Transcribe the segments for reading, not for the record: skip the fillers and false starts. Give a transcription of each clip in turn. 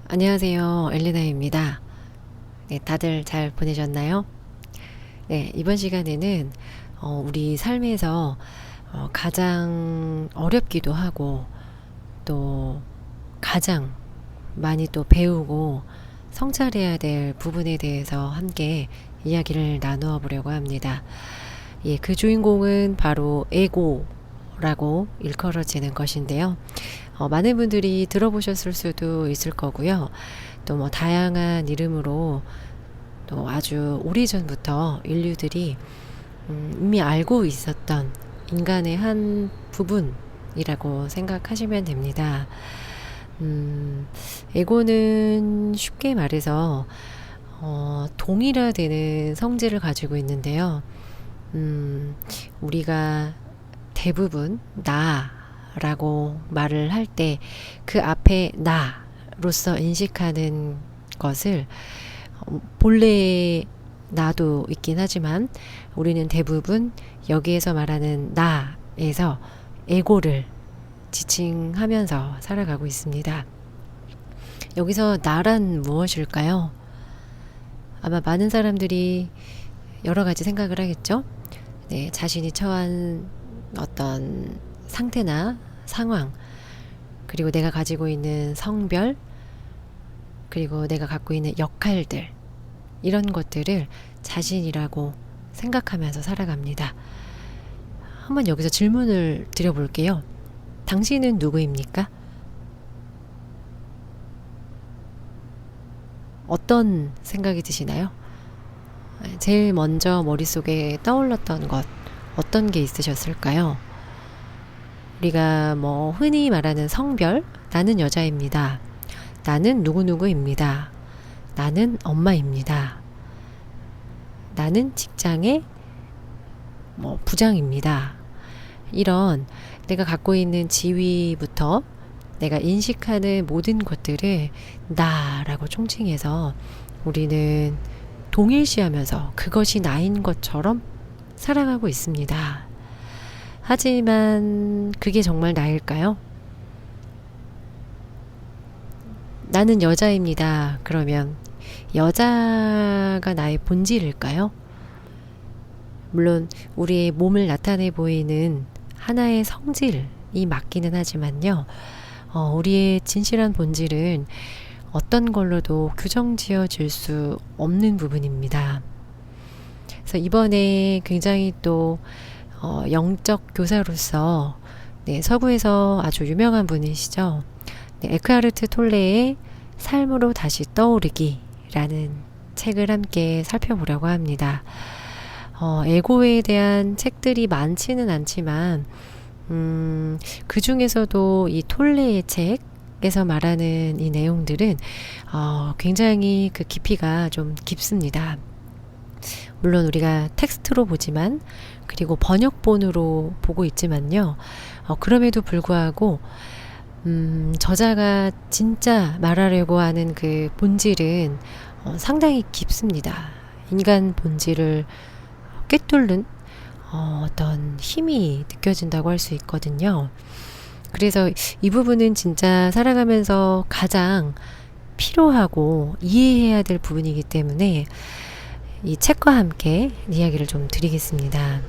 안녕하세요. 엘리나입니다. 네, 다들 잘 보내셨나요? 네, 이번 시간에는 우리 삶에서 가장 어렵기도 하고 또 가장 많이 또 배우고 성찰해야 될 부분에 대해서 함께 이야기를 나누어 보려고 합니다. 예, 그 주인공은 바로 에고라고 일컬어지는 것인데요. 많은 분들이 들어보셨을 수도 있을 거고요. 또 뭐 다양한 이름으로 또 아주 오래전부터 인류들이 이미 알고 있었던 인간의 한 부분이라고 생각하시면 됩니다. 에고는 쉽게 말해서 동일화되는 성질을 가지고 있는데요. 우리가 대부분 나라고 말을 할 때 그 앞에 나로서 인식하는 것을 본래 나도 있긴 하지만 우리는 대부분 여기에서 말하는 나에서 에고를 지칭하면서 살아가고 있습니다. 여기서 나란 무엇일까요? 아마 많은 사람들이 여러 가지 생각을 하겠죠? 네, 자신이 처한 어떤 상태나 상황, 그리고 내가 가지고 있는 성별, 그리고 내가 갖고 있는 역할들, 이런 것들을 자신이라고 생각하면서 살아갑니다. 한번 여기서 질문을 드려볼게요. 당신은 누구입니까? 어떤 생각이 드시나요? 제일 먼저 머릿속에 떠올랐던 것, 어떤 게 있으셨을까요? 우리가 뭐 흔히 말하는 성별, 나는 여자입니다. 나는 누구누구입니다. 나는 엄마입니다. 나는 직장의 뭐 부장입니다. 이런 내가 갖고 있는 지위부터 내가 인식하는 모든 것들을 나라고 총칭해서 우리는 동일시하면서 그것이 나인 것처럼 살아가고 있습니다. 하지만 그게 정말 나일까요? 나는 여자입니다. 그러면 여자가 나의 본질일까요? 물론 우리의 몸을 나타내 보이는 하나의 성질이 맞기는 하지만요. 우리의 진실한 본질은 어떤 걸로도 규정지어질 수 없는 부분입니다. 그래서 이번에 굉장히 또 영적 교사로서 네, 서구에서 아주 유명한 분이시죠. 네, 에크하르트 톨레의 삶으로 다시 떠오르기라는 책을 함께 살펴보려고 합니다. 에고에 대한 책들이 많지는 않지만 그 중에서도 이 톨레의 책에서 말하는 이 내용들은 굉장히 그 깊이가 좀 깊습니다. 물론 우리가 텍스트로 보지만 그리고 번역본으로 보고 있지만요. 그럼에도 불구하고 저자가 진짜 말하려고 하는 그 본질은 상당히 깊습니다. 인간 본질을 꿰뚫는 어떤 힘이 느껴진다고 할 수 있거든요. 그래서 이 부분은 진짜 살아가면서 가장 필요하고 이해해야 될 부분이기 때문에 이 책과 함께 이야기를 좀 드리겠습니다.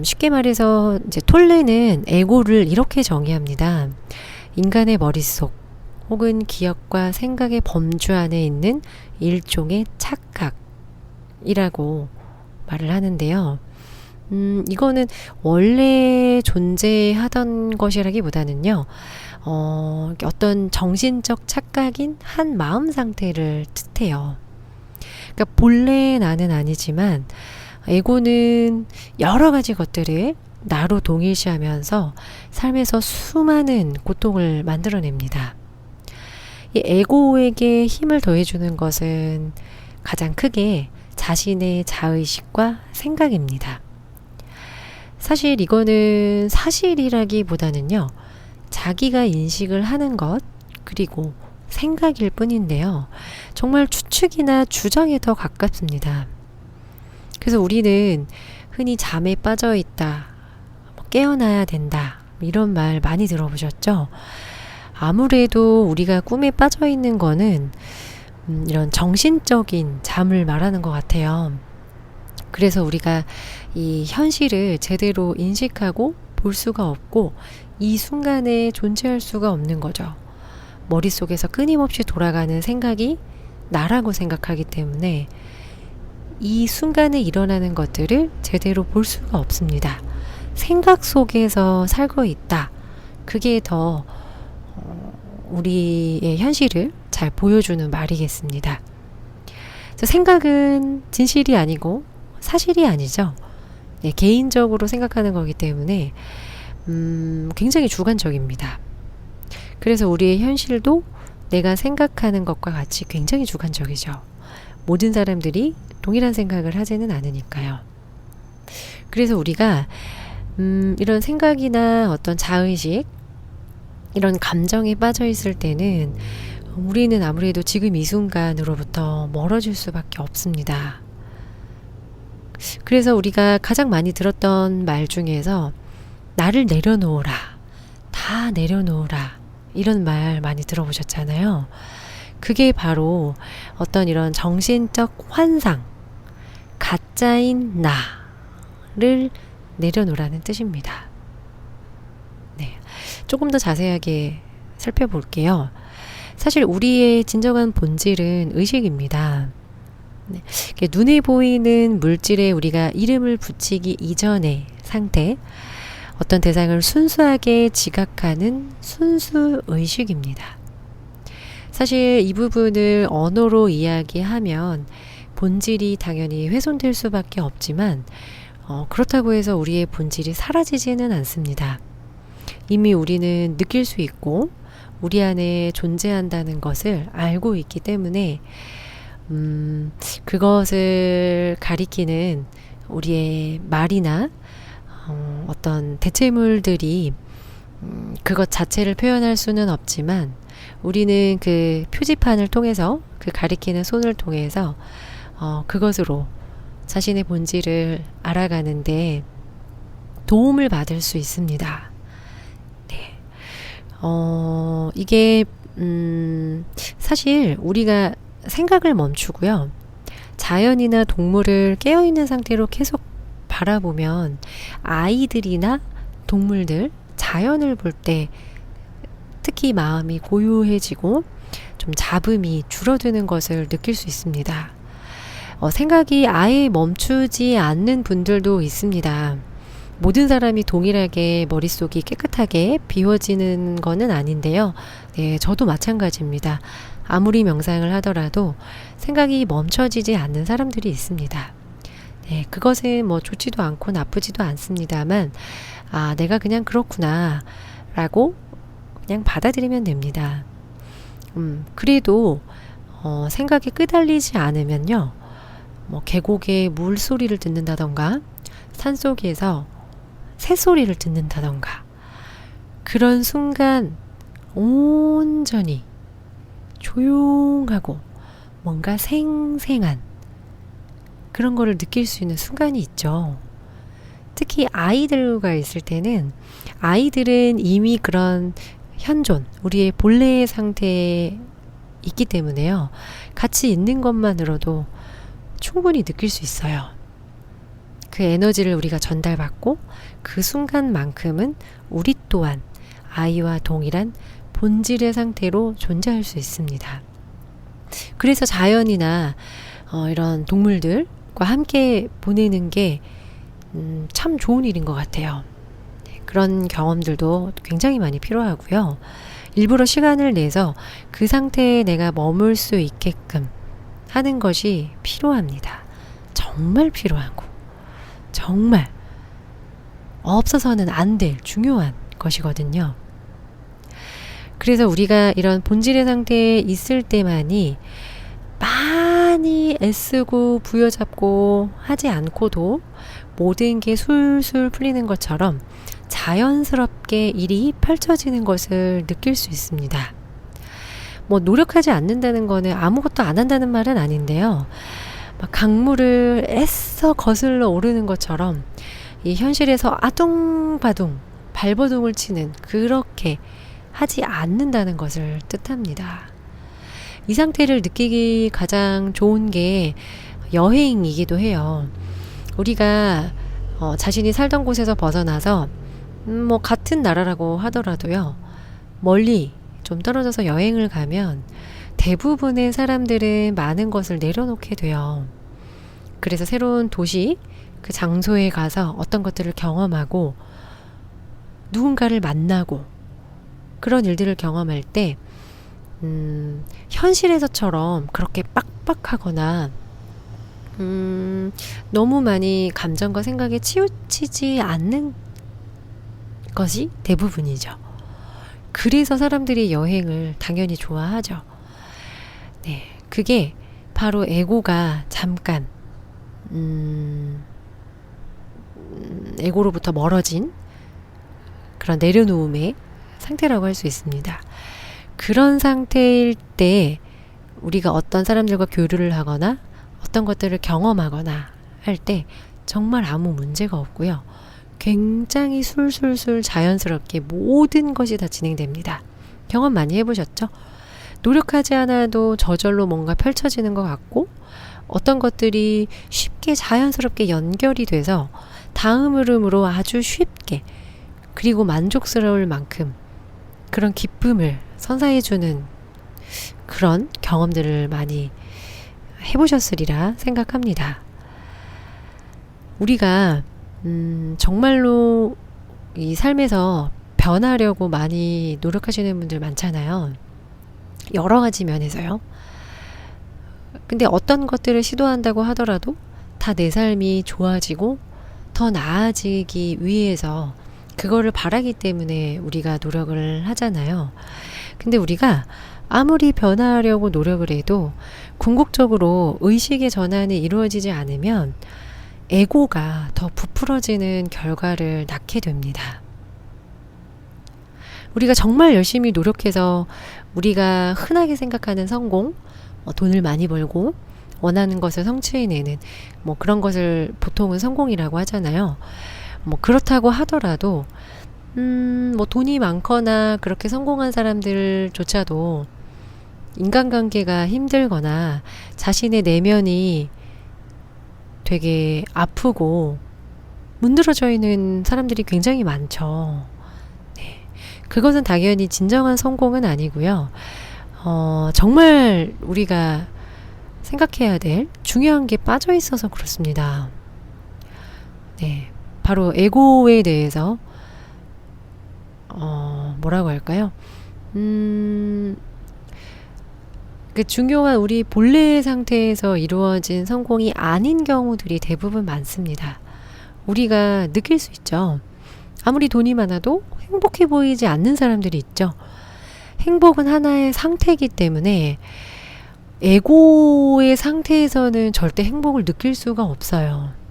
쉽게 말해서 이제 톨레는 에고를 이렇게 정의합니다. 인간의 머릿속 혹은 기억과 생각의 범주 안에 있는 일종의 착각이라고 말을 하는데요. 이거는 원래 존재하던 것이라기보다는요, 어떤 정신적 착각인 한 마음 상태를 뜻해요. 그러니까 본래 나는 아니지만 에고는 여러 가지 것들을 나로 동일시하면서 삶에서 수많은 고통을 만들어냅니다. 이 에고에게 힘을 더해주는 것은 가장 크게 자신의 자의식과 생각입니다. 사실 이거는 사실이라기보다는요, 자기가 인식을 하는 것, 그리고 생각일 뿐인데요. 정말 추측이나 주장에 더 가깝습니다. 그래서 우리는 흔히 잠에 빠져 있다, 깨어나야 된다, 이런 말 많이 들어보셨죠? 아무래도 우리가 꿈에 빠져 있는 거는 이런 정신적인 잠을 말하는 것 같아요. 그래서 우리가 이 현실을 제대로 인식하고 볼 수가 없고 이 순간에 존재할 수가 없는 거죠. 머릿속에서 끊임없이 돌아가는 생각이 나라고 생각하기 때문에 이 순간에 일어나는 것들을 제대로 볼 수가 없습니다. 생각 속에서 살고 있다. 그게 더 우리의 현실을 잘 보여주는 말이겠습니다. 생각은 진실이 아니고 사실이 아니죠. 네, 개인적으로 생각하는 거기 때문에 굉장히 주관적입니다. 그래서 우리의 현실도 내가 생각하는 것과 같이 굉장히 주관적이죠. 모든 사람들이 동일한 생각을 하지는 않으니까요. 그래서 우리가 이런 생각이나 어떤 자의식, 이런 감정에 빠져 있을 때는 우리는 아무래도 지금 이 순간으로부터 멀어질 수밖에 없습니다. 그래서 우리가 가장 많이 들었던 말 중에서 나를 내려놓으라, 다 내려놓으라, 이런 말 많이 들어보셨잖아요. 그게 바로 어떤 이런 정신적 환상, 가짜인 나를 내려놓으라는 뜻입니다. 네, 조금 더 자세하게 살펴볼게요. 사실 우리의 진정한 본질은 의식입니다. 네, 눈에 보이는 물질에 우리가 이름을 붙이기 이전의 상태, 어떤 대상을 순수하게 지각하는 순수 의식입니다. 사실 이 부분을 언어로 이야기하면 본질이 당연히 훼손될 수밖에 없지만 그렇다고 해서 우리의 본질이 사라지지는 않습니다. 이미 우리는 느낄 수 있고 우리 안에 존재한다는 것을 알고 있기 때문에 그것을 가리키는 우리의 말이나 어떤 대체물들이 그것 자체를 표현할 수는 없지만 우리는 그 표지판을 통해서 그 가리키는 손을 통해서 그것으로 자신의 본질을 알아가는데 도움을 받을 수 있습니다. 네. 이게 사실 우리가 생각을 멈추고요. 자연이나 동물을 깨어있는 상태로 계속 바라보면 아이들이나 동물들, 자연을 볼 때 특히 마음이 고요해지고 좀 잡음이 줄어드는 것을 느낄 수 있습니다. 생각이 아예 멈추지 않는 분들도 있습니다. 모든 사람이 동일하게 머릿속이 깨끗하게 비워지는 거는 아닌데요. 네, 저도 마찬가지입니다. 아무리 명상을 하더라도 생각이 멈춰지지 않는 사람들이 있습니다. 네, 그것은 뭐 좋지도 않고 나쁘지도 않습니다만, 내가 그냥 그렇구나 라고 그냥 받아들이면 됩니다. 그래도 생각이 끄달리지 않으면요, 뭐 계곡의 물소리를 듣는다던가 산속에서 새소리를 듣는다던가 그런 순간 온전히 조용하고 뭔가 생생한 그런 거를 느낄 수 있는 순간이 있죠. 특히 아이들과 있을 때는 아이들은 이미 그런 현존, 우리의 본래의 상태에 있기 때문에요. 같이 있는 것만으로도 충분히 느낄 수 있어요. 그 에너지를 우리가 전달받고 그 순간만큼은 우리 또한 아이와 동일한 본질의 상태로 존재할 수 있습니다. 그래서 자연이나 이런 동물들과 함께 보내는 게 참 좋은 일인 것 같아요. 그런 경험들도 굉장히 많이 필요하고요. 일부러 시간을 내서 그 상태에 내가 머물 수 있게끔 하는 것이 필요합니다. 정말 필요하고 정말 없어서는 안 될 중요한 것이거든요. 그래서 우리가 이런 본질의 상태에 있을 때만이 많이 애쓰고 부여잡고 하지 않고도 모든 게 술술 풀리는 것처럼 자연스럽게 일이 펼쳐지는 것을 느낄 수 있습니다. 뭐 노력하지 않는다는 거는 아무것도 안 한다는 말은 아닌데요. 막 강물을 애써 거슬러 오르는 것처럼 이 현실에서 아둥바둥 발버둥을 치는, 그렇게 하지 않는다는 것을 뜻합니다. 이 상태를 느끼기 가장 좋은 게 여행이기도 해요. 우리가 자신이 살던 곳에서 벗어나서 뭐 같은 나라라고 하더라도요, 멀리 좀 떨어져서 여행을 가면 대부분의 사람들은 많은 것을 내려놓게 돼요. 그래서 새로운 도시, 그 장소에 가서 어떤 것들을 경험하고 누군가를 만나고 그런 일들을 경험할 때 현실에서처럼 그렇게 빡빡하거나 너무 많이 감정과 생각에 치우치지 않는 것이 대부분이죠. 그래서 사람들이 여행을 당연히 좋아하죠. 네, 그게 바로 에고가 잠깐 에고로부터 멀어진 그런 내려놓음의 상태라고 할 수 있습니다. 그런 상태일 때 우리가 어떤 사람들과 교류를 하거나 어떤 것들을 경험하거나 할 때 정말 아무 문제가 없고요. 굉장히 술술술 자연스럽게 모든 것이 다 진행됩니다. 경험 많이 해보셨죠? 노력하지 않아도 저절로 뭔가 펼쳐지는 것 같고 어떤 것들이 쉽게 자연스럽게 연결이 돼서 다음 흐름으로 아주 쉽게 그리고 만족스러울 만큼 그런 기쁨을 선사해주는 그런 경험들을 많이 해보셨으리라 생각합니다. 우리가 정말로 이 삶에서 변하려고 많이 노력하시는 분들 많잖아요. 여러 가지 면에서요. 근데 어떤 것들을 시도한다고 하더라도 다 내 삶이 좋아지고 더 나아지기 위해서 그거를 바라기 때문에 우리가 노력을 하잖아요. 근데 우리가 아무리 변화하려고 노력을 해도 궁극적으로 의식의 전환이 이루어지지 않으면 에고가 더 부풀어지는 결과를 낳게 됩니다. 우리가 정말 열심히 노력해서 우리가 흔하게 생각하는 성공, 돈을 많이 벌고 원하는 것을 성취해내는 뭐 그런 것을 보통은 성공이라고 하잖아요. 뭐 그렇다고 하더라도 뭐 돈이 많거나 그렇게 성공한 사람들조차도 인간관계가 힘들거나 자신의 내면이 되게 아프고 문드러져 있는 사람들이 굉장히 많죠. 네. 그것은 당연히 진정한 성공은 아니고요. 정말 우리가 생각해야 될 중요한 게 빠져 있어서 그렇습니다. 네. 바로 에고에 대해서 뭐라고 할까요? 그 중요한 우리 본래의 상태에서 이루어진 성공이 아닌 경우들이 대부분 많습니다. 우리가 느낄 수 있죠. 아무리 돈이 많아도 행복해 보이지 않는 사람들이 있죠. 행복은 하나의 상태이기 때문에 에고의 상태에서는 절대 행복을 느낄 수가 없어요.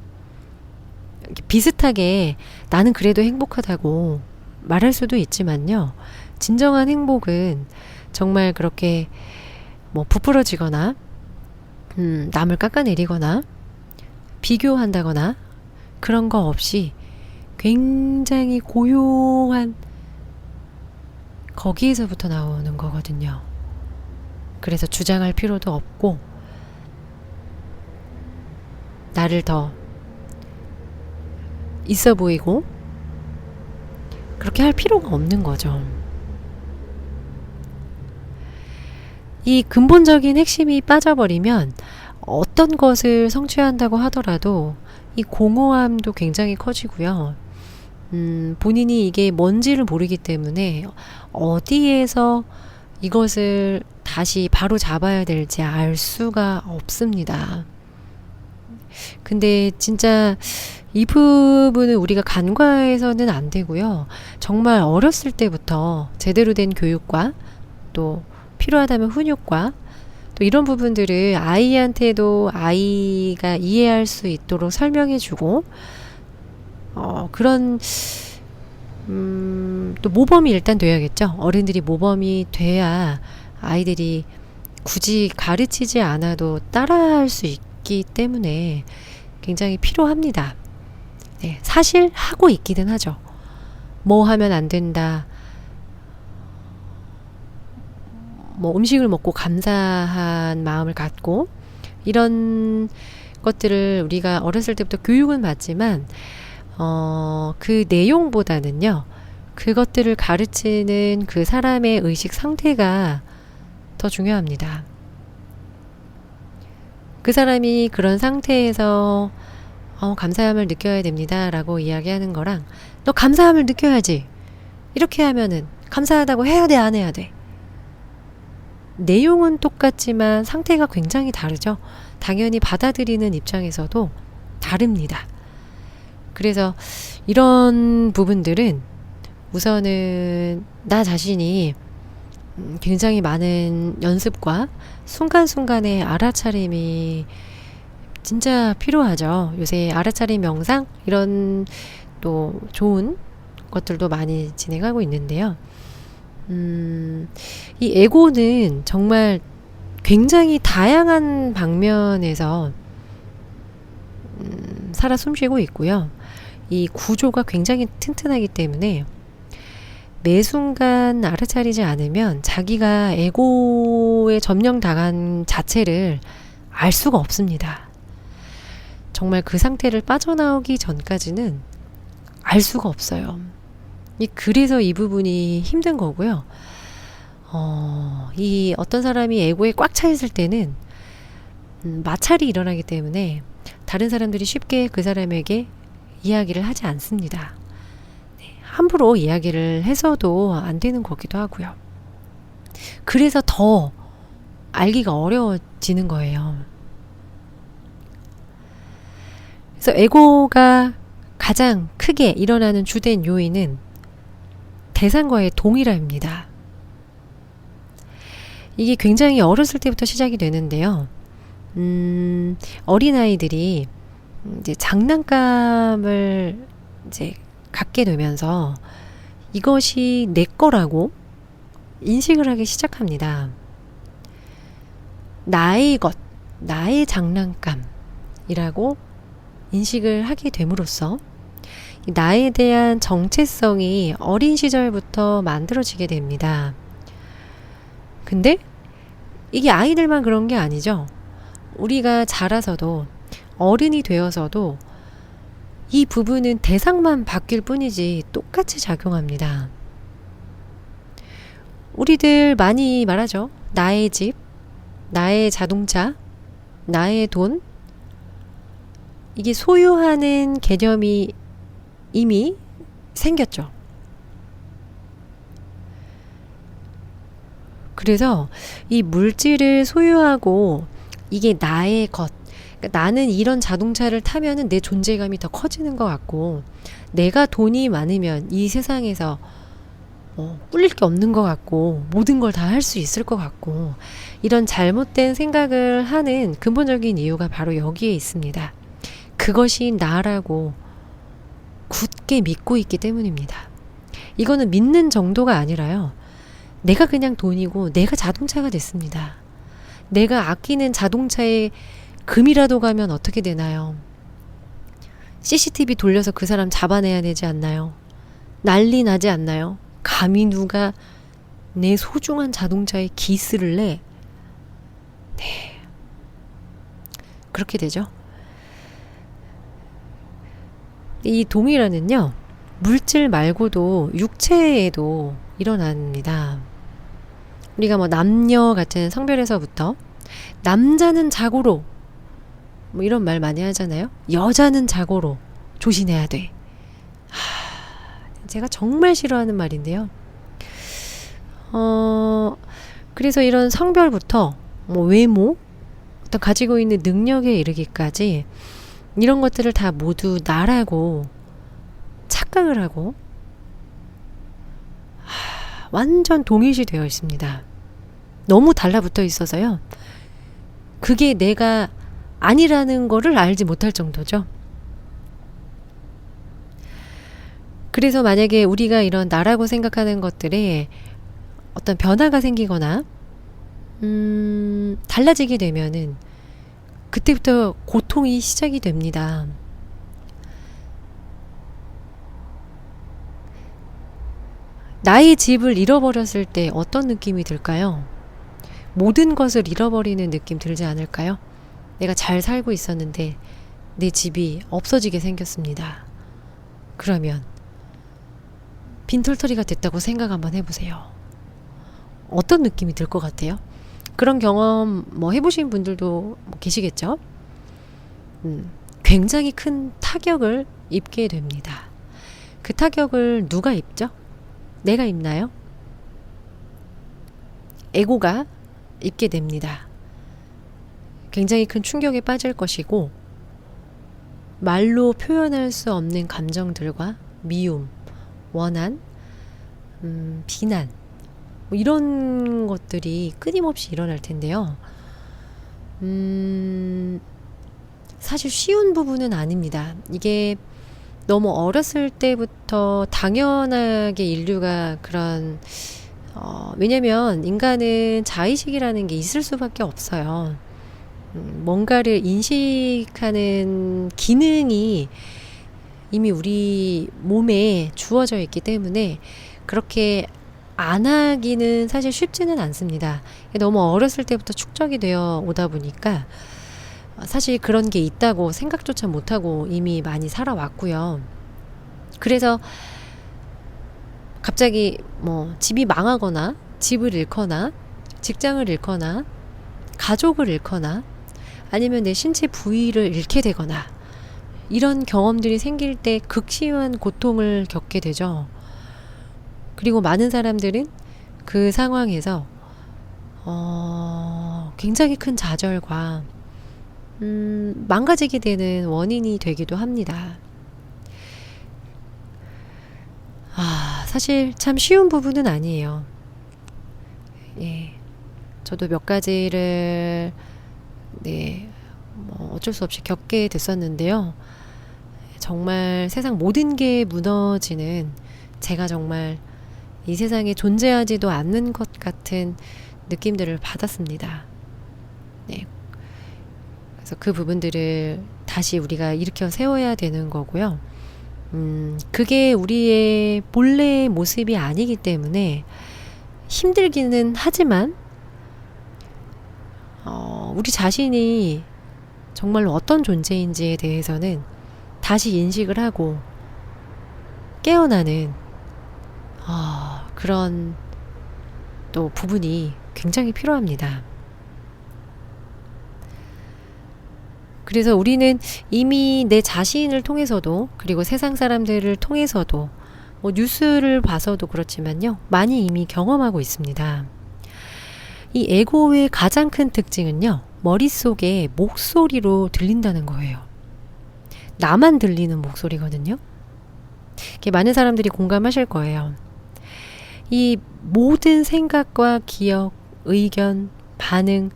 비슷하게 나는 그래도 행복하다고 말할 수도 있지만요. 진정한 행복은 정말 그렇게 뭐 부풀어지거나 남을 깎아내리거나 비교한다거나 그런 거 없이 굉장히 고요한 거기에서부터 나오는 거거든요. 그래서 주장할 필요도 없고 나를 더 있어 보이고 그렇게 할 필요가 없는 거죠. 이 근본적인 핵심이 빠져버리면 어떤 것을 성취한다고 하더라도 이 공허함도 굉장히 커지고요. 본인이 이게 뭔지를 모르기 때문에 어디에서 이것을 다시 바로 잡아야 될지 알 수가 없습니다. 근데 진짜 이 부분은 우리가 간과해서는 안 되고요. 정말 어렸을 때부터 제대로 된 교육과 또 필요하다면 훈육과 또 이런 부분들을 아이한테도 아이가 이해할 수 있도록 설명해주고 그런 또 모범이 일단 돼야겠죠. 어른들이 모범이 돼야 아이들이 굳이 가르치지 않아도 따라할 수 있기 때문에 굉장히 필요합니다. 네, 사실 하고 있기는 하죠. 뭐 하면 안 된다. 뭐 음식을 먹고 감사한 마음을 갖고 이런 것들을 우리가 어렸을 때부터 교육은 받지만 그 내용보다는요. 그것들을 가르치는 그 사람의 의식 상태가 더 중요합니다. 그 사람이 그런 상태에서 감사함을 느껴야 됩니다 라고 이야기하는 거랑 너 감사함을 느껴야지 이렇게 하면은 감사하다고 해야 돼 안 해야 돼 내용은 똑같지만 상태가 굉장히 다르죠. 당연히 받아들이는 입장에서도 다릅니다. 그래서 이런 부분들은 우선은 나 자신이 굉장히 많은 연습과 순간순간의 알아차림이 진짜 필요하죠. 요새 알아차림 명상 이런 또 좋은 것들도 많이 진행하고 있는데요. 이 에고는 정말 굉장히 다양한 방면에서 살아 숨쉬고 있고요. 이 구조가 굉장히 튼튼하기 때문에 매 순간 알아차리지 않으면 자기가 에고에 점령당한 자체를 알 수가 없습니다. 정말 그 상태를 빠져나오기 전까지는 알 수가 없어요. 그래서 이 부분이 힘든 거고요. 이 어떤 사람이 에고에 꽉 차 있을 때는 마찰이 일어나기 때문에 다른 사람들이 쉽게 그 사람에게 이야기를 하지 않습니다. 함부로 이야기를 해서도 안 되는 거기도 하고요. 그래서 더 알기가 어려워지는 거예요. 그래서 에고가 가장 크게 일어나는 주된 요인은 대상과의 동일함입니다. 이게 굉장히 어렸을 때부터 시작이 되는데요. 어린아이들이 이제 장난감을 이제 갖게 되면서 이것이 내 거라고 인식을 하기 시작합니다. 나의 것, 나의 장난감이라고 인식을 하게 됨으로써 나에 대한 정체성이 어린 시절부터 만들어지게 됩니다. 근데 이게 아이들만 그런 게 아니죠. 우리가 자라서도 어른이 되어서도 이 부분은 대상만 바뀔 뿐이지 똑같이 작용합니다. 우리들 많이 말하죠. 나의 집, 나의 자동차, 나의 돈. 이게 소유하는 개념이 이미 생겼죠. 그래서 이 물질을 소유하고 이게 나의 것, 그러니까 나는 이런 자동차를 타면은 내 존재감이 더 커지는 것 같고 내가 돈이 많으면 이 세상에서 꿀릴 게 없는 것 같고 모든 걸 다 할 수 있을 것 같고 이런 잘못된 생각을 하는 근본적인 이유가 바로 여기에 있습니다. 그것이 나라고 굳게 믿고 있기 때문입니다. 이거는 믿는 정도가 아니라요. 내가 그냥 돈이고 내가 자동차가 됐습니다. 내가 아끼는 자동차에 금이라도 가면 어떻게 되나요? CCTV 돌려서 그 사람 잡아내야 되지 않나요? 난리 나지 않나요? 감히 누가 내 소중한 자동차에 기스를 내? 네. 그렇게 되죠. 이 동일화는요, 물질 말고도 육체에도 일어납니다. 우리가 뭐 남녀 같은 성별에서부터 남자는 자고로 뭐 이런 말 많이 하잖아요. 여자는 자고로 조심해야 돼. 제가 정말 싫어하는 말인데요. 그래서 이런 성별부터 뭐 외모, 어떤 가지고 있는 능력에 이르기까지 이런 것들을 다 모두 나라고 착각을 하고 완전 동일시 되어 있습니다. 너무 달라붙어 있어서요. 그게 내가 아니라는 거를 알지 못할 정도죠. 그래서 만약에 우리가 이런 나라고 생각하는 것들에 어떤 변화가 생기거나 달라지게 되면은 그때부터 고통이 시작이 됩니다. 나의 집을 잃어버렸을 때 어떤 느낌이 들까요? 모든 것을 잃어버리는 느낌 들지 않을까요? 내가 잘 살고 있었는데 내 집이 없어지게 생겼습니다. 그러면 빈털터리가 됐다고 생각 한번 해보세요. 어떤 느낌이 들 것 같아요? 그런 경험 뭐 해보신 분들도 뭐 계시겠죠? 굉장히 큰 타격을 입게 됩니다. 그 타격을 누가 입죠? 내가 입나요? 에고가 입게 됩니다. 굉장히 큰 충격에 빠질 것이고, 말로 표현할 수 없는 감정들과 미움, 원한, 비난, 뭐 이런 것들이 끊임없이 일어날 텐데요. 사실 쉬운 부분은 아닙니다. 이게 너무 어렸을 때부터 당연하게 인류가 그런 왜냐면 인간은 자의식이라는 게 있을 수밖에 없어요. 뭔가를 인식하는 기능이 이미 우리 몸에 주어져 있기 때문에 그렇게 안 하기는 사실 쉽지는 않습니다. 너무 어렸을 때부터 축적이 되어 오다 보니까 사실 그런 게 있다고 생각조차 못하고 이미 많이 살아왔고요. 그래서 갑자기 뭐 집이 망하거나 집을 잃거나 직장을 잃거나 가족을 잃거나 아니면 내 신체 부위를 잃게 되거나 이런 경험들이 생길 때 극심한 고통을 겪게 되죠. 그리고 많은 사람들은 그 상황에서 굉장히 큰 좌절과 망가지게 되는 원인이 되기도 합니다. 사실 참 쉬운 부분은 아니에요. 예. 저도 몇 가지를 뭐 어쩔 수 없이 겪게 됐었는데요. 정말 세상 모든 게 무너지는, 제가 정말 이 세상에 존재하지도 않는 것 같은 느낌들을 받았습니다. 네. 그래서 그 부분들을 다시 우리가 일으켜 세워야 되는 거고요. 그게 우리의 본래의 모습이 아니기 때문에 힘들기는 하지만 우리 자신이 정말로 어떤 존재인지에 대해서는 다시 인식을 하고 깨어나는 그런 또 부분이 굉장히 필요합니다. 그래서 우리는 이미 내 자신을 통해서도 그리고 세상 사람들을 통해서도 뭐 뉴스를 봐서도 그렇지만요. 많이 이미 경험하고 있습니다. 이 에고의 가장 큰 특징은요. 머릿속에 목소리로 들린다는 거예요. 나만 들리는 목소리거든요. 많은 사람들이 공감하실 거예요. 이 모든 생각과 기억, 의견, 반응,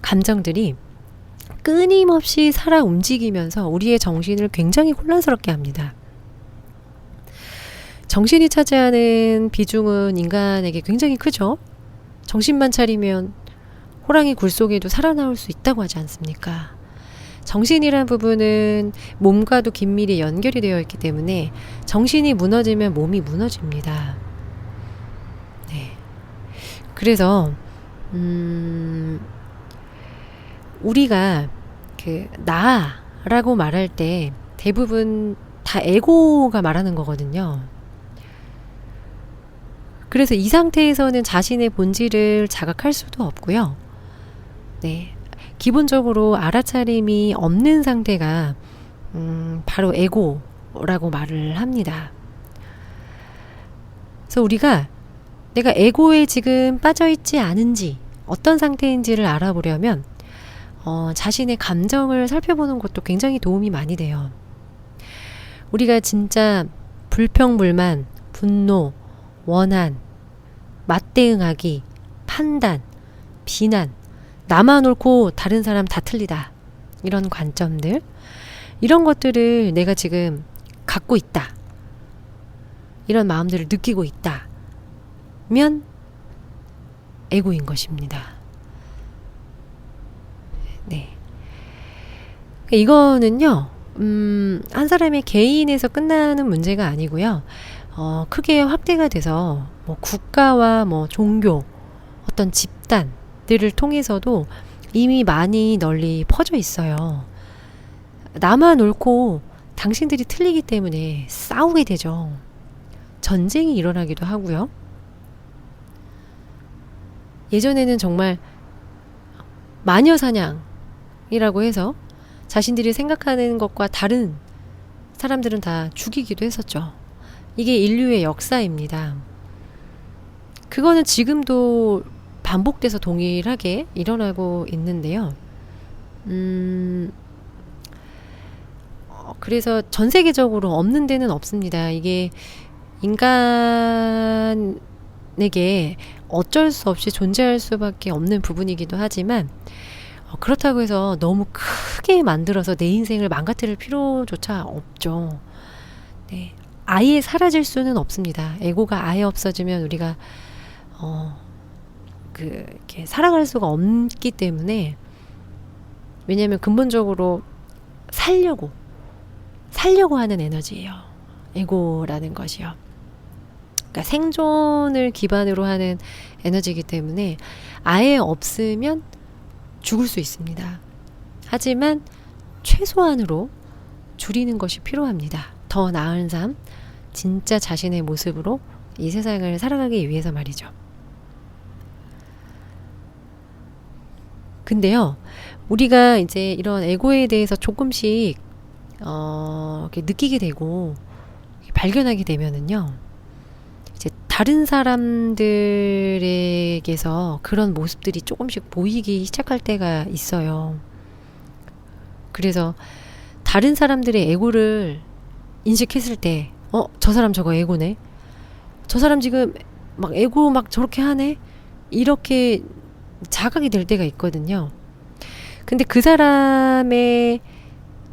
감정들이 끊임없이 살아 움직이면서 우리의 정신을 굉장히 혼란스럽게 합니다. 정신이 차지하는 비중은 인간에게 굉장히 크죠. 정신만 차리면 호랑이 굴 속에도 살아나올 수 있다고 하지 않습니까? 정신이란 부분은 몸과도 긴밀히 연결이 되어 있기 때문에 정신이 무너지면 몸이 무너집니다. 네. 그래서 우리가 그 나라고 말할 때 대부분 다 에고가 말하는 거거든요. 그래서 이 상태에서는 자신의 본질을 자각할 수도 없고요. 네. 기본적으로 알아차림이 없는 상태가 바로 에고라고 말을 합니다. 그래서 우리가 내가 에고에 지금 빠져있지 않은지 어떤 상태인지를 알아보려면 자신의 감정을 살펴보는 것도 굉장히 도움이 많이 돼요. 우리가 진짜 불평불만, 분노, 원한, 맞대응하기, 판단, 비난, 나만 옳고 다른 사람 다 틀리다. 이런 관점들, 이런 것들을 내가 지금 갖고 있다. 이런 마음들을 느끼고 있다면 에고인 것입니다. 네. 이거는요, 한 사람의 개인에서 끝나는 문제가 아니고요. 크게 확대가 돼서 뭐 국가와 뭐 종교, 어떤 집단들을 통해서도 이미 많이 널리 퍼져 있어요. 나만 옳고 당신들이 틀리기 때문에 싸우게 되죠. 전쟁이 일어나기도 하고요. 예전에는 정말 마녀 사냥이라고 해서 자신들이 생각하는 것과 다른 사람들은 다 죽이기도 했었죠. 이게 인류의 역사입니다. 그거는 지금도 반복돼서 동일하게 일어나고 있는데요. 그래서 전 세계적으로 없는 데는 없습니다. 이게 인간에게 어쩔 수 없이 존재할 수밖에 없는 부분이기도 하지만 그렇다고 해서 너무 크게 만들어서 내 인생을 망가뜨릴 필요조차 없죠. 네. 아예 사라질 수는 없습니다. 에고가 아예 없어지면 우리가 이렇게 살아갈 수가 없기 때문에, 왜냐하면 근본적으로 살려고 하는 에너지예요. 에고라는 것이요. 그러니까 생존을 기반으로 하는 에너지이기 때문에 아예 없으면 죽을 수 있습니다. 하지만 최소한으로 줄이는 것이 필요합니다. 더 나은 삶, 진짜 자신의 모습으로 이 세상을 살아가기 위해서 말이죠. 근데요, 우리가 이제 이런 에고에 대해서 조금씩 이렇게 느끼게 되고 발견하게 되면은요, 이제 다른 사람들에게서 그런 모습들이 조금씩 보이기 시작할 때가 있어요. 그래서 다른 사람들의 에고를 인식했을 때, 저 사람 저거 에고네. 저 사람 지금 막 에고 막 저렇게 하네. 이렇게 자각이 될 때가 있거든요. 근데 그 사람의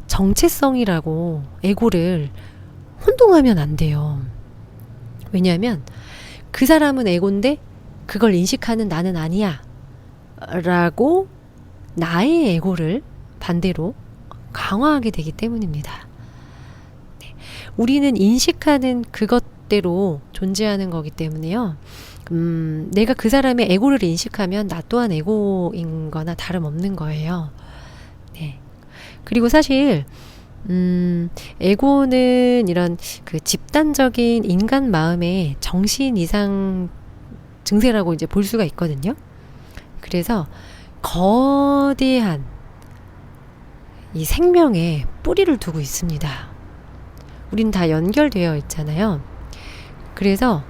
정체성이라고 에고를 혼동하면 안 돼요. 왜냐하면 그 사람은 에고인데 그걸 인식하는 나는 아니야 라고 나의 에고를 반대로 강화하게 되기 때문입니다. 네. 우리는 인식하는 그것대로 존재하는 거기 때문에요. 내가 그 사람의 에고를 인식하면 나 또한 에고인 거나 다름없는 거예요. 네. 그리고 사실 에고는 이런 그 집단적인 인간 마음의 정신 이상 증세라고 이제 볼 수가 있거든요. 그래서 거대한 이 생명에 뿌리를 두고 있습니다. 우린 다 연결되어 있잖아요. 그래서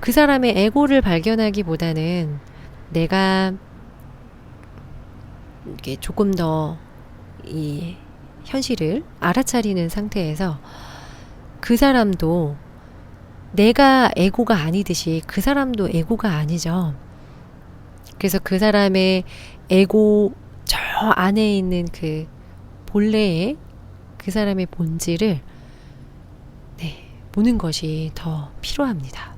그 사람의 에고를 발견하기보다는 내가 이렇게 조금 더 이 현실을 알아차리는 상태에서 그 사람도 내가 에고가 아니듯이 그 사람도 에고가 아니죠. 그래서 그 사람의 에고 저 안에 있는 그 본래의 그 사람의 본질을 보는 것이 더 필요합니다.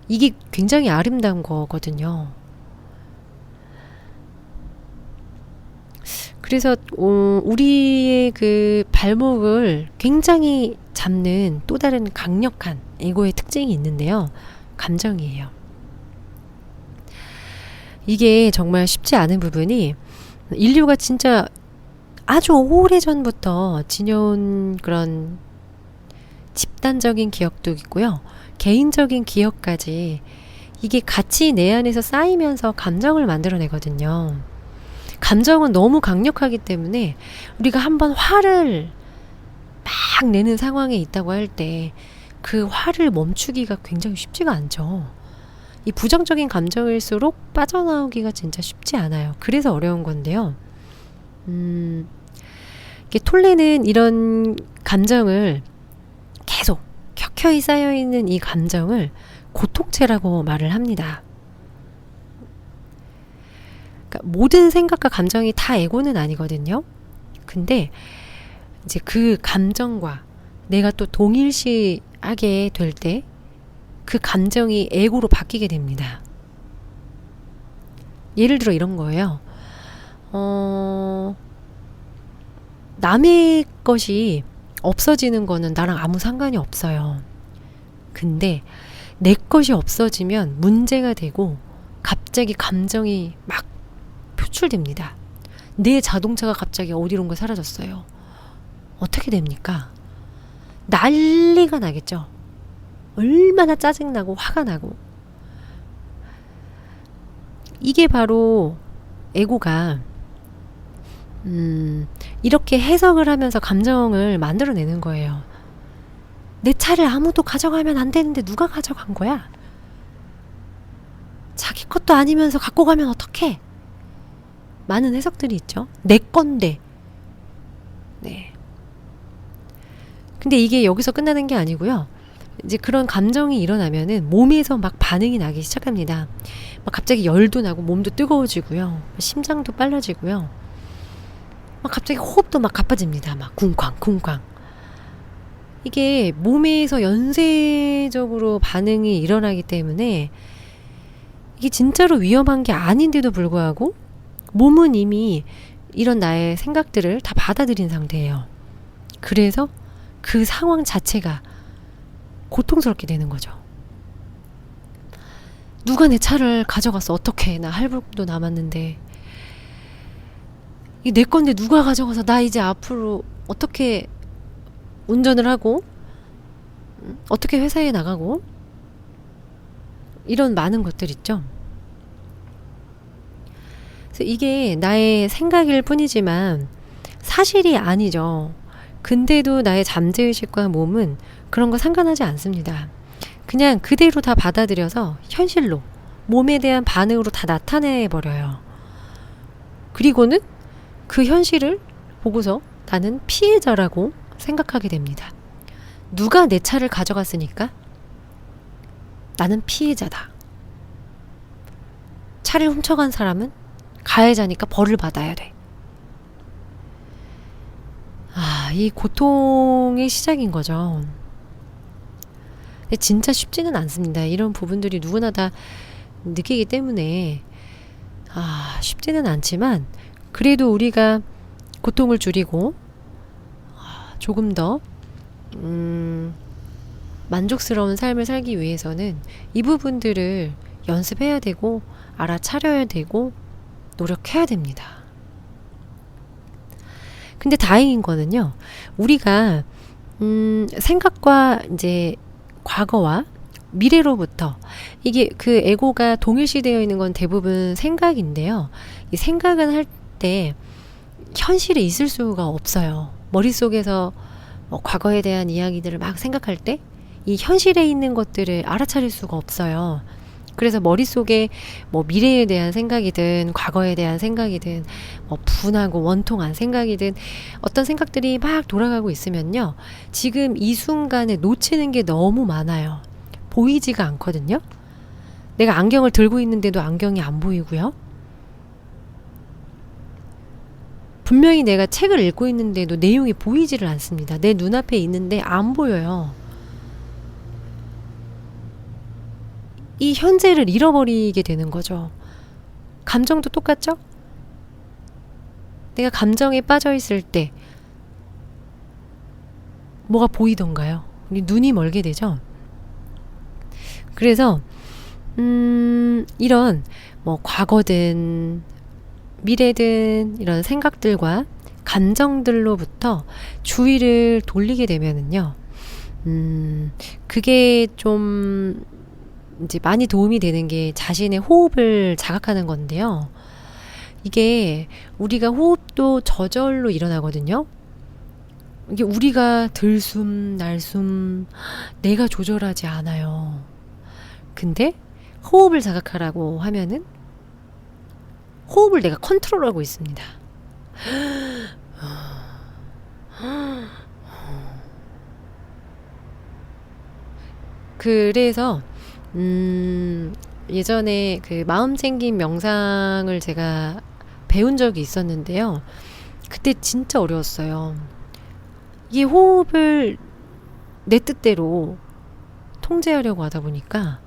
이게 굉장히 아름다운 거거든요. 그래서 우리의 그 발목을 굉장히 잡는 또 다른 강력한 에고의 특징이 있는데요. 감정이에요. 이게 정말 쉽지 않은 부분이 인류가 진짜 아주 오래전부터 지녀온 그런 집단적인 기억도 있고요. 개인적인 기억까지 이게 같이 내 안에서 쌓이면서 감정을 만들어내거든요. 감정은 너무 강력하기 때문에 우리가 한번 화를 막 내는 상황에 있다고 할 때 그 화를 멈추기가 굉장히 쉽지가 않죠. 이 부정적인 감정일수록 빠져나오기가 진짜 쉽지 않아요. 그래서 어려운 건데요. 이게 톨레는 이런 감정을 계속 켜켜이 쌓여있는 이 감정을 고통체라고 말을 합니다. 그러니까 모든 생각과 감정이 다 에고는 아니거든요. 근데 이제 그 감정과 내가 또 동일시하게 될 때 그 감정이 에고로 바뀌게 됩니다. 예를 들어 이런 거예요. 남의 것이 없어지는 거는 나랑 아무 상관이 없어요. 근데 내 것이 없어지면 문제가 되고 갑자기 감정이 막 표출됩니다. 내 자동차가 갑자기 어디론가 사라졌어요. 어떻게 됩니까? 난리가 나겠죠. 얼마나 짜증나고 화가 나고. 이게 바로 에고가 이렇게 해석을 하면서 감정을 만들어내는 거예요. 내 차를 아무도 가져가면 안 되는데 누가 가져간 거야? 자기 것도 아니면서 갖고 가면 어떡해? 많은 해석들이 있죠. 내 건데. 네. 근데 이게 여기서 끝나는 게 아니고요. 이제 그런 감정이 일어나면은 몸에서 막 반응이 나기 시작합니다. 막 갑자기 열도 나고 몸도 뜨거워지고요. 심장도 빨라지고요. 막 갑자기 호흡도 막 가빠집니다. 막 쿵쾅 쿵쾅. 이게 몸에서 연쇄적으로 반응이 일어나기 때문에 이게 진짜로 위험한 게 아닌데도 불구하고 몸은 이미 이런 나의 생각들을 다 받아들인 상태예요. 그래서 그 상황 자체가 고통스럽게 되는 거죠. 누가 내 차를 가져갔어? 어떡해? 나 할부도 남았는데. 이게 내 건데 누가 가져가서 나 이제 앞으로 어떻게 운전을 하고 어떻게 회사에 나가고 이런 많은 것들 있죠. 그래서 이게 나의 생각일 뿐이지만 사실이 아니죠. 근데도 나의 잠재의식과 몸은 그런 거 상관하지 않습니다. 그냥 그대로 다 받아들여서 현실로 몸에 대한 반응으로 다 나타내버려요. 그리고는 그 현실을 보고서 나는 피해자라고 생각하게 됩니다. 누가 내 차를 가져갔으니까 나는 피해자다. 차를 훔쳐간 사람은 가해자니까 벌을 받아야 돼. 이 고통의 시작인 거죠. 근데 진짜 쉽지는 않습니다. 이런 부분들이 누구나 다 느끼기 때문에 쉽지는 않지만 그래도 우리가 고통을 줄이고 조금 더 만족스러운 삶을 살기 위해서는 이 부분들을 연습해야 되고 알아차려야 되고 노력해야 됩니다. 근데 다행인 거는요, 우리가 생각과 이제 과거와 미래로부터 이게 그 에고가 동일시되어 있는 건 대부분 생각인데요. 이 생각은 할 때 현실에 있을 수가 없어요. 머릿속에서 과거에 대한 이야기들을 막 생각할 때 이 현실에 있는 것들을 알아차릴 수가 없어요. 그래서 머릿속에 미래에 대한 생각이든 과거에 대한 생각이든 분하고 원통한 생각이든 어떤 생각들이 막 돌아가고 있으면요, 지금 이 순간에 놓치는 게 너무 많아요. 보이지가 않거든요. 내가 안경을 들고 있는데도 안경이 안 보이고요. 분명히 내가 책을 읽고 있는데도 내용이 보이지를 않습니다. 내 눈앞에 있는데 안 보여요. 이 현재를 잃어버리게 되는 거죠. 감정도 똑같죠? 내가 감정에 빠져 있을 때 뭐가 보이던가요? 눈이 멀게 되죠? 그래서 이런 과거든 미래든 이런 생각들과 감정들로부터 주의를 돌리게 되면은요, 그게 좀 이제 많이 도움이 되는 게 자신의 호흡을 자각하는 건데요. 이게 우리가 호흡도 저절로 일어나거든요. 이게 우리가 들숨 날숨 내가 조절하지 않아요. 근데 호흡을 자각하라고 하면은 호흡을 내가 컨트롤하고 있습니다. 그래서 예전에 그 마음챙김 명상을 제가 배운 적이 있었는데요. 그때 진짜 어려웠어요. 이 호흡을 내 뜻대로 통제하려고 하다 보니까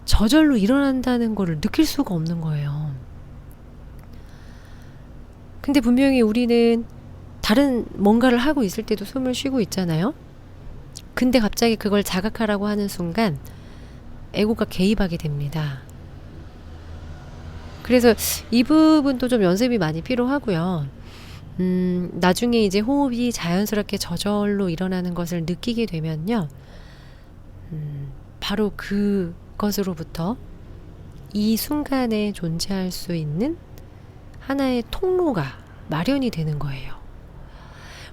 저절로 일어난다는 거를 느낄 수가 없는 거예요. 근데 분명히 우리는 다른 뭔가를 하고 있을 때도 숨을 쉬고 있잖아요. 근데 갑자기 그걸 자각하라고 하는 순간 에고가 개입하게 됩니다. 그래서 이 부분도 좀 연습이 많이 필요하고요. 나중에 이제 호흡이 자연스럽게 저절로 일어나는 것을 느끼게 되면요. 바로 그것으로부터 이 순간에 존재할 수 있는 하나의 통로가 마련이 되는 거예요.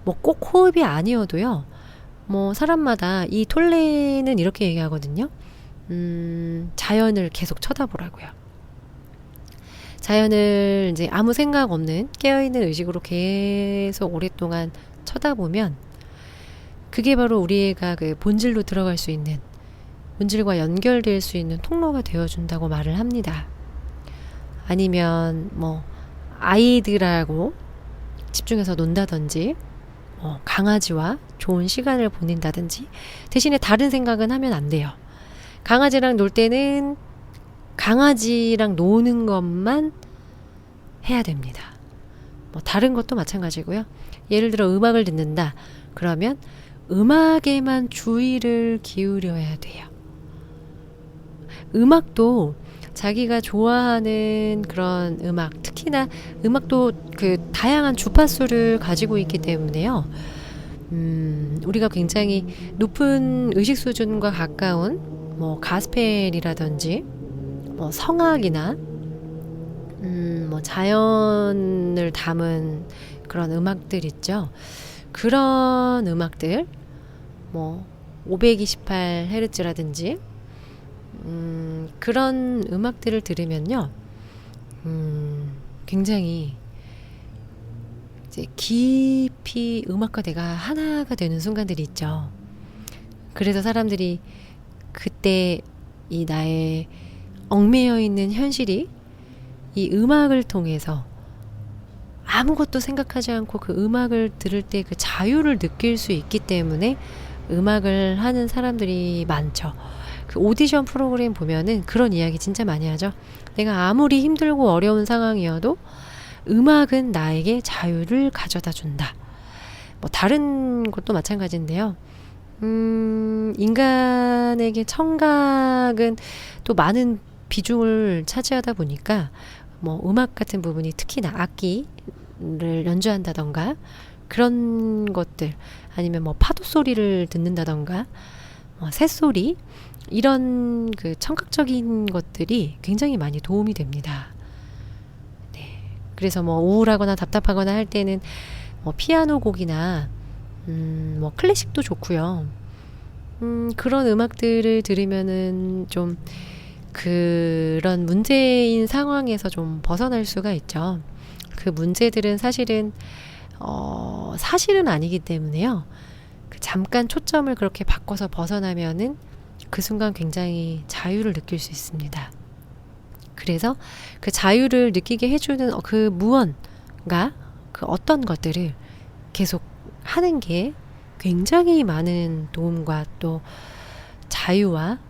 뭐 꼭 호흡이 아니어도요. 뭐 사람마다 이 톨레는 이렇게 얘기하거든요. 자연을 계속 쳐다보라고요. 자연을 이제 아무 생각 없는 깨어있는 의식으로 계속 오랫동안 쳐다보면 그게 바로 우리가 그 본질로 들어갈 수 있는, 본질과 연결될 수 있는 통로가 되어준다고 말을 합니다. 아니면 뭐 아이들하고 집중해서 논다든지 강아지와 좋은 시간을 보낸다든지 대신에 다른 생각은 하면 안 돼요. 강아지랑 놀 때는 강아지랑 노는 것만 해야 됩니다. 뭐 다른 것도 마찬가지고요. 예를 들어 음악을 듣는다. 그러면 음악에만 주의를 기울여야 돼요. 음악도 자기가 좋아하는 그런 음악, 특히나 음악도 그 다양한 주파수를 가지고 있기 때문에요. 우리가 굉장히 높은 의식 수준과 가까운 뭐 가스펠이라든지 뭐 성악이나 뭐 자연을 담은 그런 음악들 있죠. 그런 음악들 뭐 528Hz라든지 그런 음악들을 들으면요. 굉장히 이제 깊이 음악과 내가 하나가 되는 순간들이 있죠. 그래서 사람들이 그때 이 나의 얽매여 있는 현실이 이 음악을 통해서 아무것도 생각하지 않고 그 음악을 들을 때 그 자유를 느낄 수 있기 때문에 음악을 하는 사람들이 많죠. 그 오디션 프로그램 보면은 그런 이야기 진짜 많이 하죠. 내가 아무리 힘들고 어려운 상황이어도 음악은 나에게 자유를 가져다 준다. 뭐 다른 것도 마찬가지인데요. 인간에게 청각은 또 많은 비중을 차지하다 보니까 뭐 음악 같은 부분이 특히나 악기를 연주한다던가 그런 것들 아니면 뭐 파도 소리를 듣는다던가 새소리 이런 그 청각적인 것들이 굉장히 많이 도움이 됩니다. 네. 그래서 뭐 우울하거나 답답하거나 할 때는 뭐 피아노 곡이나 뭐 클래식도 좋고요. 그런 음악들을 들으면은 좀 그런 문제인 상황에서 좀 벗어날 수가 있죠. 그 문제들은 사실은 사실은 아니기 때문에요. 그 잠깐 초점을 그렇게 바꿔서 벗어나면은 그 순간 굉장히 자유를 느낄 수 있습니다. 그래서 그 자유를 느끼게 해주는 그 무언가, 그 어떤 것들을 계속 하는 게 굉장히 많은 도움과 또 자유와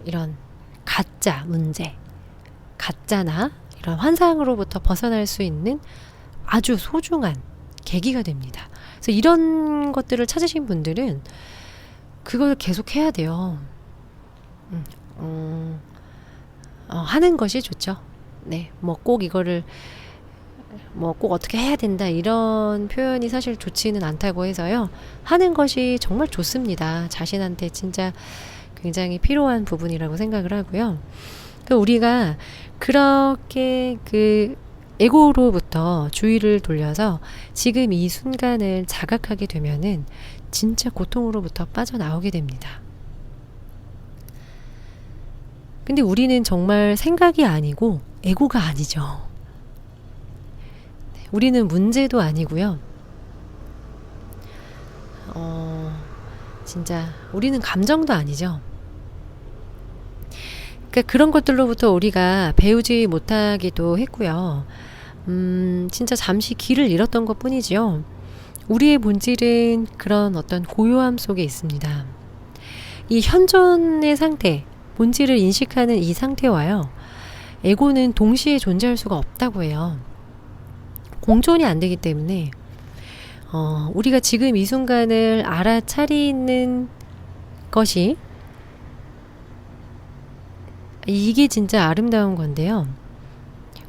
이런 가짜 문제, 가짜나 이런 환상으로부터 벗어날 수 있는 아주 소중한 계기가 됩니다. 그래서 이런 것들을 찾으신 분들은 그걸 계속 해야 돼요. 하는 것이 좋죠. 네, 뭐 꼭 이거를 뭐 꼭 어떻게 해야 된다 이런 표현이 사실 좋지는 않다고 해서요. 하는 것이 정말 좋습니다. 자신한테 진짜 굉장히 필요한 부분이라고 생각을 하고요. 그러니까 우리가 그렇게 그 에고로부터 주의를 돌려서 지금 이 순간을 자각하게 되면은 진짜 고통으로부터 빠져나오게 됩니다. 근데 우리는 정말 생각이 아니고 에고가 아니죠. 우리는 문제도 아니고요. 진짜 우리는 감정도 아니죠. 그러니까 그런 것들로부터 우리가 배우지 못하기도 했고요. 진짜 잠시 길을 잃었던 것 뿐이지요. 우리의 본질은 그런 어떤 고요함 속에 있습니다. 이 현존의 상태, 본질을 인식하는 이 상태와요. 에고는 동시에 존재할 수가 없다고 해요. 공존이 안 되기 때문에 우리가 지금 이 순간을 알아차리는 것이 이게 진짜 아름다운 건데요.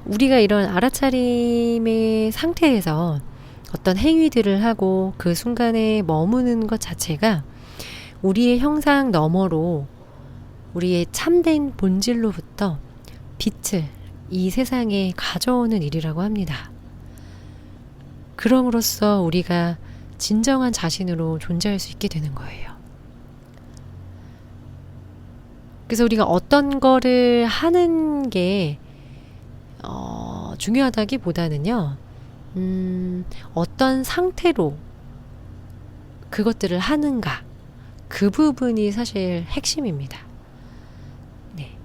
우리가 이런 알아차림의 상태에서 어떤 행위들을 하고 그 순간에 머무는 것 자체가 우리의 형상 너머로 우리의 참된 본질로부터 빛을 이 세상에 가져오는 일이라고 합니다. 그럼으로써 우리가 진정한 자신으로 존재할 수 있게 되는 거예요. 그래서 우리가 어떤 거를 하는 게 중요하다기보다는요, 어떤 상태로 그것들을 하는가, 그 부분이 사실 핵심입니다. 네.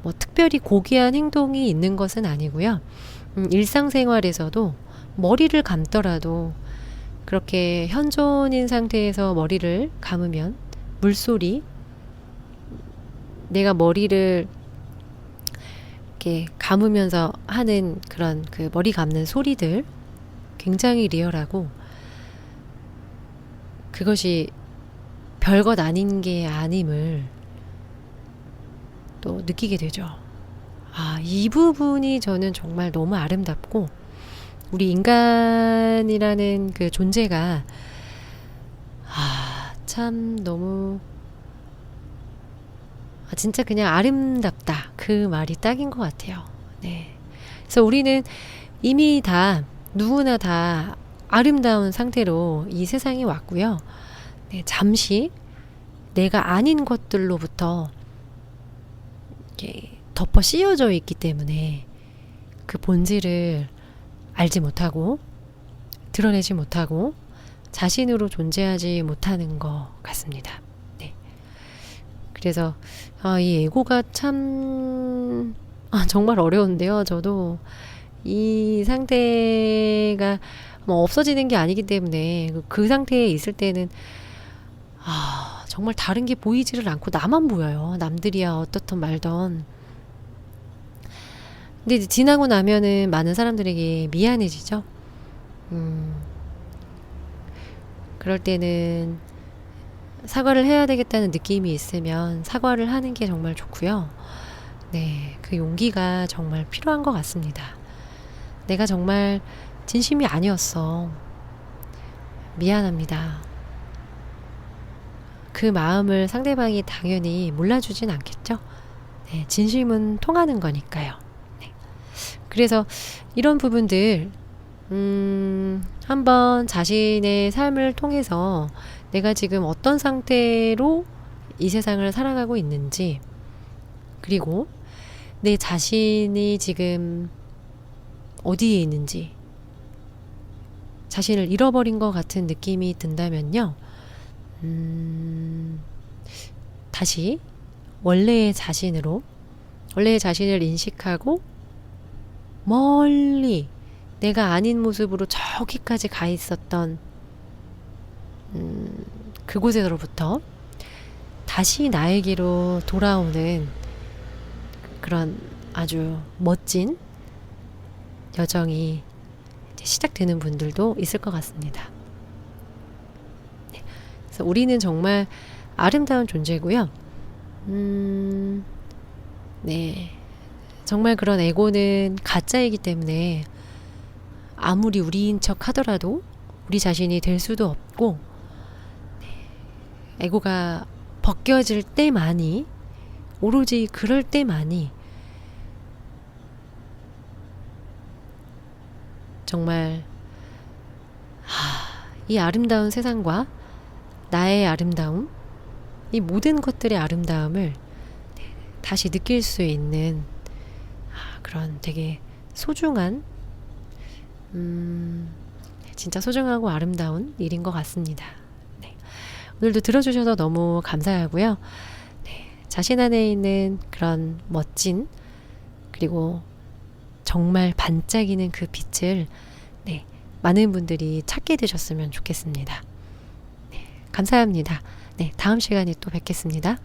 뭐 특별히 고귀한 행동이 있는 것은 아니고요. 일상생활에서도 머리를 감더라도 그렇게 현존인 상태에서 머리를 감으면 물소리, 내가 머리를 이렇게 감으면서 하는 그런 그 머리 감는 소리들 굉장히 리얼하고, 그것이 별것 아닌 게 아님을 또 느끼게 되죠. 이 부분이 저는 정말 너무 아름답고, 우리 인간이라는 그 존재가 참 너무 진짜 그냥 아름답다, 그 말이 딱인 것 같아요. 네. 그래서 우리는 이미 다 누구나 다 아름다운 상태로 이 세상에 왔고요. 네, 잠시 내가 아닌 것들로부터 이렇게 덮어 씌워져 있기 때문에 그 본질을 알지 못하고 드러내지 못하고 자신으로 존재하지 못하는 것 같습니다. 네. 그래서 이 에고가 참 정말 어려운데요. 저도 이 상태가 뭐 없어지는 게 아니기 때문에 그 상태에 있을 때는 정말 다른 게 보이지를 않고 나만 보여요. 남들이야 어떻든 말던. 근데 이제 지나고 나면은 많은 사람들에게 미안해지죠. 그럴 때는 사과를 해야 되겠다는 느낌이 있으면 사과를 하는 게 정말 좋고요. 네, 그 용기가 정말 필요한 것 같습니다. 내가 정말 진심이 아니었어. 미안합니다. 그 마음을 상대방이 당연히 몰라주진 않겠죠. 네, 진심은 통하는 거니까요. 네. 그래서 이런 부분들 한번 자신의 삶을 통해서 내가 지금 어떤 상태로 이 세상을 살아가고 있는지, 그리고 내 자신이 지금 어디에 있는지, 자신을 잃어버린 것 같은 느낌이 든다면요, 다시 원래의 자신으로, 원래의 자신을 인식하고 멀리 내가 아닌 모습으로 저기까지 가 있었던 그곳에서부터 다시 나에게로 돌아오는 그런 아주 멋진 여정이 시작되는 분들도 있을 것 같습니다. 네. 그래서 우리는 정말 아름다운 존재고요. 네. 정말 그런 에고는 가짜이기 때문에 아무리 우리인 척 하더라도 우리 자신이 될 수도 없고, 에고가 벗겨질 때만이, 오로지 그럴 때만이 정말 이 아름다운 세상과 나의 아름다움, 이 모든 것들의 아름다움을 다시 느낄 수 있는 그런 되게 소중한, 진짜 소중하고 아름다운 일인 것 같습니다. 네. 오늘도 들어주셔서 너무 감사하고요. 네. 자신 안에 있는 그런 멋진, 그리고 정말 반짝이는 그 빛을 많은 분들이 찾게 되셨으면 좋겠습니다. 네. 감사합니다. 네. 다음 시간에 또 뵙겠습니다.